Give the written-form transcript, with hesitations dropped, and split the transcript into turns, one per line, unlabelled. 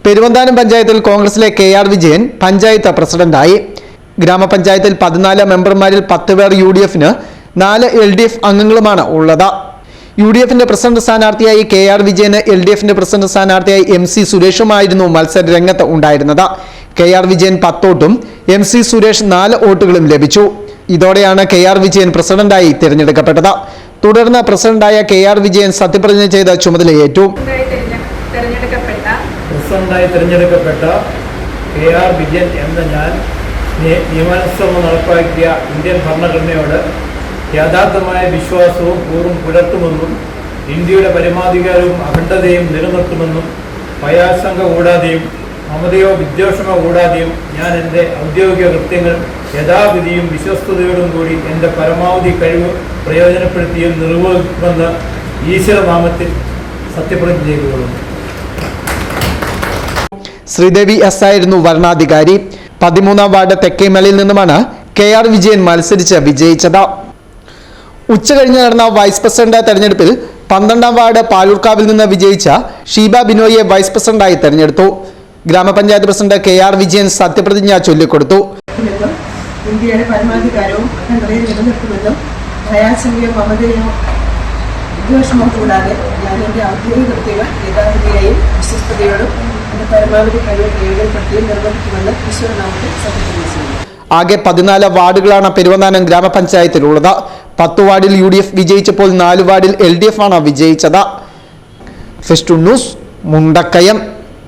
പെരുവന്താനം പഞ്ചായത്തിൽ കോൺഗ്രസിലെ KR വിജയൻ പഞ്ചായത്ത് പ്രസിഡന്റായി. ഗ്രാമപഞ്ചായത്തിൽ 14 മെമ്പർമാരിൽ 10 പേർ UDF-ന് 4 LDF അംഗങ്ങളുമാണ് ഉള്ളത്. UDF-ന്റെ പ്രസിഡന്റ് സ്ഥാനാർത്ഥിയായി KR വിജയന് LDF-ന്റെ പ്രസിഡന്റ് സ്ഥാനാർത്ഥിയായി MC സുരേഷുമായിരുന്നു മത്സര രംഗത്ത് ഉണ്ടായിരുന്നത്. KR വിജയൻ 10 വോട്ടും MC സുരേഷ് 4 വോട്ടുകളും ലഭിച്ചു. ഇതോടെയാണ് KR വിജയൻ പ്രസിഡന്റായി തിരഞ്ഞെടുക്കപ്പെട്ടത്. തുടർന്ന് പ്രസിഡന്റായ KR വിജയൻ സത്യപ്രതിജ്ഞ ചെയ്ത് ചുമതലയേറ്റു.
പ്രസിഡന്റായി തിരഞ്ഞെടുക്കപ്പെട്ട KR വിജയൻ എന്ന ഞാൻ നിയമാനുസൃതം നടപ്പാക്കിയ ഇന്ത്യൻ ഭരണഘടനയോട് യഥാർത്ഥമായ വിശ്വാസവും പൂർവ്വം പുലർത്തുമെന്നും ഇന്ത്യയുടെ പരമാധികാരവും അഖണ്ഡതയും നിലനിർത്തുമെന്നും ഭയാശങ്ക കൂടാതെയും മമതയോ വിദ്വേഷമോ കൂടാതെയും ഞാൻ എൻ്റെ ഔദ്യോഗിക കൃത്യങ്ങൾ യഥാവിധിയും വിശ്വസ്തയോടും കൂടി എൻ്റെ പരമാവധി കഴിവ് പ്രയോജനപ്പെടുത്തിയും നിർവഹിക്കുമെന്ന് ഈശ്വരനാമത്തിൽ സത്യപ്രതിജ്ഞ ചെയ്തുകൊള്ളുന്നു.
ശ്രീദേവി S ആയിരുന്നു വരണാധികാരി. 13ാം വാർഡ് തെക്കേമലയിൽ നിന്നുമാണ് KR വിജയൻ മത്സരിച്ച് വിജയിച്ചത്. ഉച്ചകഴിഞ്ഞ് നടന്ന വൈസ് പ്രസിഡന്റ് തെരഞ്ഞെടുപ്പിൽ 12ാം വാർഡ് പാലൂർക്കാവിൽ നിന്ന് വിജയിച്ച ഷീബ ബിനോയിയെ വൈസ് പ്രസിഡന്റായി തെരഞ്ഞെടുത്തു. ഗ്രാമപഞ്ചായത്ത് പ്രസിഡന്റ് KR വിജയൻ സത്യപ്രതിജ്ഞ ചൊല്ലിക്കൊടുത്തു.
ഇന്ത്യയുടെ പരമാധികാരവും അഖണ്ഡതയും നിലനിർത്തുമെന്നും ഭയാശങ്കയോ മമതയോ വിദ്വേഷമോ കൂടാതെ ഞാൻ എൻ്റെ ഔദ്യോഗിക കൃത്യങ്ങൾ യഥാവിധിയായും വിശ്വസ്തയോടും എൻ്റെ പരമാവധി കഴിവ് പ്രയോജനപ്പെടുത്തിയും നിർവഹിക്കുമെന്ന് ഈശ്വരനാമത്തിൽ സത്യപ്രതിജ്ഞ ചെയ്യുന്നു.
ആകെ 14 വാർഡുകളാണ് പെരുവന്താനം ഗ്രാമപഞ്ചായത്തിലുള്ളത്. 10 വാർഡിൽ UDF വിജയിച്ചപ്പോൾ 4 വാർഡിൽ LDF ആണ് വിജയിച്ചത്. ഫെസ്റ്റു ന്യൂസ്, മുണ്ടക്കയം.